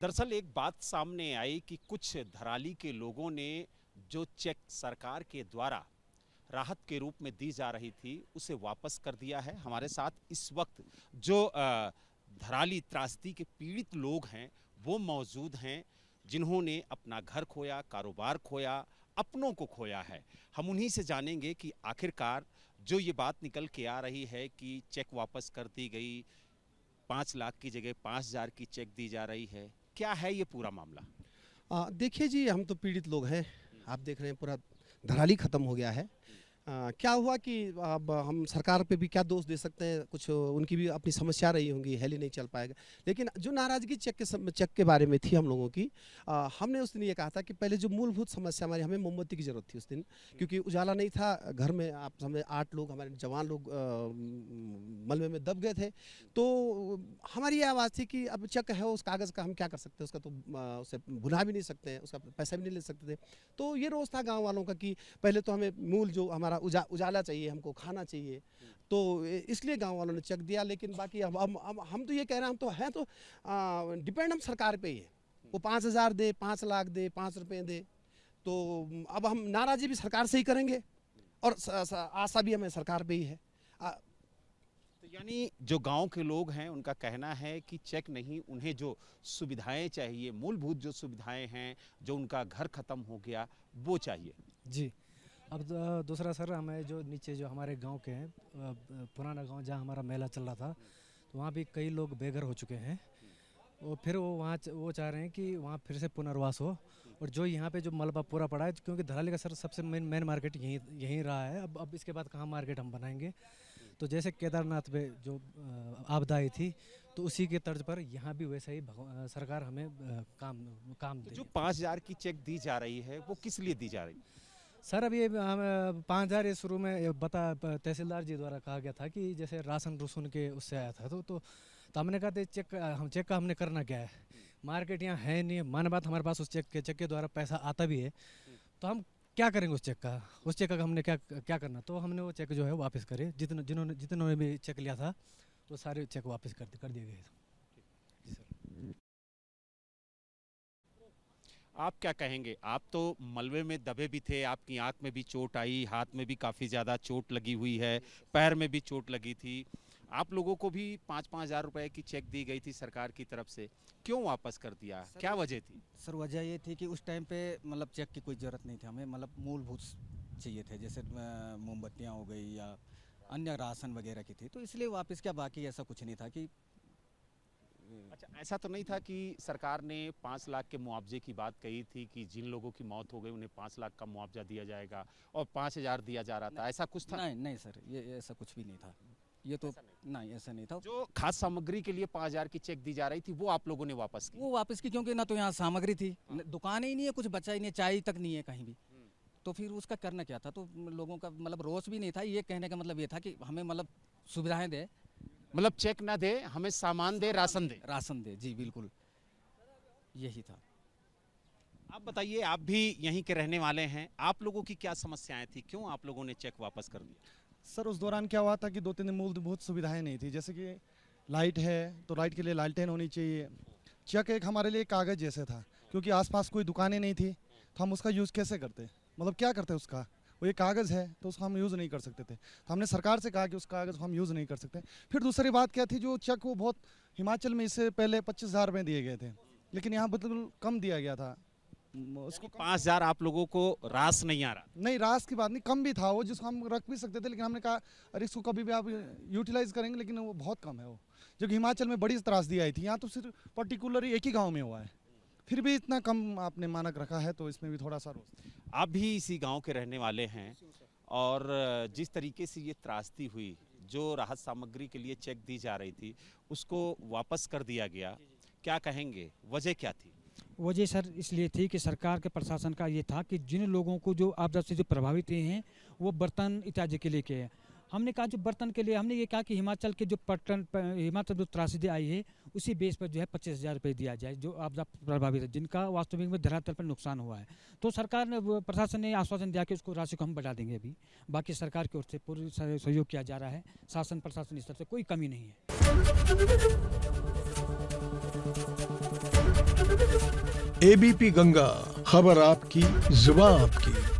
दरअसल एक बात सामने आई कि कुछ धराली के लोगों ने जो चेक सरकार के द्वारा राहत के रूप में दी जा रही थी उसे वापस कर दिया है। हमारे साथ इस वक्त जो धराली त्रासदी के पीड़ित लोग हैं वो मौजूद हैं, जिन्होंने अपना घर खोया, कारोबार खोया, अपनों को खोया है। हम उन्हीं से जानेंगे कि आखिरकार जो ये बात निकल के आ रही है कि चेक वापस कर दी गई, 5 लाख की जगह 5,000 की चेक दी जा रही है, क्या है ये पूरा मामला? देखिए जी, हम तो पीड़ित लोग हैं। आप देख रहे हैं पूरा धराली ख़त्म हो गया है। क्या हुआ कि अब हम सरकार पे भी क्या दोष दे सकते हैं, कुछ उनकी भी अपनी समस्या रही होंगी, हेली नहीं चल पाएगा। लेकिन जो नाराज़गी चेक के बारे में थी हम लोगों की, हमने उस दिन ये कहा था कि पहले जो मूलभूत समस्या हमारी, हमें मोमबत्ती की ज़रूरत थी उस दिन, क्योंकि उजाला नहीं था घर में। आप समझे 8 लोग हमारे जवान लोग मलबे में दब गए थे। तो हमारी ये आवाज़ थी कि अब चेक है, उस कागज़ का हम क्या कर सकते हैं, उसका तो उसे भुना भी नहीं सकते हैं, उसका पैसा भी नहीं ले सकते थे। तो ये रोज़ था गाँव वालों का कि पहले तो हमें मूल जो हमारा उजाला चाहिए, हमको खाना चाहिए। तो इसलिए गांव वालों ने चेक दिया। लेकिन बाकी हम तो ये कह रहे हैं, हम तो हैं तो डिपेंड हम सरकार पे ही है। वो 5,000 दे, 5 लाख दे, 5 रुपये दे, तो अब हम नाराज़ी भी सरकार से ही करेंगे और आशा भी हमें सरकार पे ही है। तो यानी जो गांव के लोग हैं उनका कहना है कि चेक नहीं, उन्हें जो सुविधाएं चाहिए, मूलभूत जो सुविधाएं हैं, जो उनका घर खत्म हो गया वो चाहिए। जी। अब दूसरा सर, हमें जो नीचे जो हमारे गांव के हैं, पुराना गांव जहां हमारा मेला चल रहा था, तो वहां भी कई लोग बेघर हो चुके हैं। और फिर वो चाह रहे हैं कि वहां फिर से पुनर्वास हो। और जो यहाँ पे जो मलबा पूरा पड़ा है, क्योंकि धराली का सर सबसे मेन मार्केट यहीं रहा है। अब इसके बाद कहाँ मार्केट हम बनाएंगे। तो जैसे केदारनाथ पे जो आपदा आई थी, तो उसी के तर्ज पर यहाँ भी वैसा ही सरकार हमें काम तो दे। जो 5,000 की चेक दी जा रही है वो किस लिए दी जा रही है? सर, अब ये 5,000 ये शुरू में तहसीलदार जी द्वारा कहा गया था कि जैसे राशन रूसन के उससे आया था। तो हमने कहा था चेक का हमने करना क्या है, मार्केट यहाँ है नहीं। मान बात, हमारे पास उस चेक के द्वारा पैसा आता भी है, तो हम क्या करेंगे उस चेक का हमने क्या करना। तो हमने वो चेक जो है वापस करे। जिन्होंने भी चेक लिया था वो सारे चेक वापस कर दिए गए। जी सर। आप क्या कहेंगे? आप तो मलबे में दबे भी थे, आपकी आंख में भी चोट आई, हाथ में भी काफ़ी ज़्यादा चोट लगी हुई है, पैर में भी चोट लगी थी। आप लोगों को भी 5-5 हज़ार रुपए की चेक दी गई थी सरकार की तरफ से, क्यों वापस कर दिया? क्या वजह थी? सर, वजह ये थी कि उस टाइम पे मतलब चेक की कोई ज़रूरत नहीं थी हमें। मतलब मूलभूत चाहिए थे, जैसे मोमबत्तियाँ हो गई या अन्य राशन वगैरह की थी, तो इसलिए वापस क्या। बाकी ऐसा कुछ नहीं था कि अच्छा, ऐसा तो नहीं था कि सरकार ने 5 लाख के मुआवजे की बात कही थी कि जिन लोगों की मौत हो गई उन्हें 5 लाख का मुआवजा दिया जाएगा और 5,000 दिया जा रहा था, ऐसा कुछ था? नहीं सर, ये ऐसा कुछ भी नहीं था। ये तो नहीं, ऐसा नहीं था। जो खास सामग्री के लिए 5,000 की चेक दी जा रही थी वो आप लोगों ने वापस की? वो वापस की, क्योंकि ना तो यहाँ सामग्री थी, दुकान ही नहीं है, कुछ बचा ही नहीं, चाय तक नहीं है कहीं भी। तो फिर उसका करना क्या था। तो लोगों का मतलब रोष भी नहीं था। ये कहने का मतलब ये था कि हमें मतलब सुविधाएं दे, मतलब चेक ना दे, हमें सामान दे, राशन दे। जी बिल्कुल, यही था। आप बताइए, आप भी यहीं के रहने वाले हैं, आप लोगों की क्या समस्याएं थी, क्यों आप लोगों ने चेक वापस कर दिया? सर, उस दौरान क्या हुआ था कि 2-3 दिन मूलभूत सुविधाएं नहीं थी। जैसे कि लाइट है तो लाइट के लिए लालटेन होनी चाहिए। चेक एक हमारे लिए कागज़ जैसे था, क्योंकि आसपास कोई दुकानें नहीं थी, तो हम उसका यूज़ कैसे करते, मतलब क्या करते उसका। वो ये कागज़ है तो उसको हम यूज़ नहीं कर सकते थे। तो हमने सरकार से कहा कि उस कागज़ को हम यूज़ नहीं कर सकते। फिर दूसरी बात क्या थी, जो चेक वो बहुत हिमाचल में इससे पहले 25,000 में दिए गए थे, लेकिन यहाँ बिल्कुल कम दिया गया था। उसको 5,000 आप लोगों को रास नहीं आ रहा? नहीं, रास की बात नहीं, कम भी था वो, जिसको हम रख भी सकते थे। लेकिन हमने कहा अरे इसको कभी भी आप यूटिलाइज करेंगे, लेकिन वो बहुत कम है वो। जबकि हिमाचल में बड़ी त्रासदी आई थी, यहाँ तो सिर्फ पर्टिकुलर एक ही गाँव में हुआ है, फिर भी इतना कम आपने मानक रखा है, तो इसमें भी थोड़ा सा रोष। आप भी इसी गांव के रहने वाले हैं और जिस तरीके से ये त्रासदी हुई, जो राहत सामग्री के लिए चेक दी जा रही थी उसको वापस कर दिया गया, क्या कहेंगे, वजह क्या थी? वजह सर इसलिए थी कि सरकार के प्रशासन का ये था कि जिन लोगों को जो आपदा से जो प्रभावित हुए हैं वो बर्तन इत्यादि के लिए के। हमने कहा जो बर्तन के लिए हमने ये कहा कि हिमाचल के जो हिमाचल जो त्रासदी आई है उसी बेस पर जो है 25,000 रुपये दिया जाए, जो आपदा प्रभावित है, जिनका वास्तविक में धरातल पर नुकसान हुआ है। तो सरकार ने, प्रशासन ने आश्वासन दिया कि उसको राशि को हम बढ़ा देंगे। अभी बाकी सरकार की ओर से पूरी सहयोग किया जा रहा है, शासन प्रशासन स्तर से कोई कमी नहीं है। एबीपी गंगा, खबर आपकी, जुबान आपकी।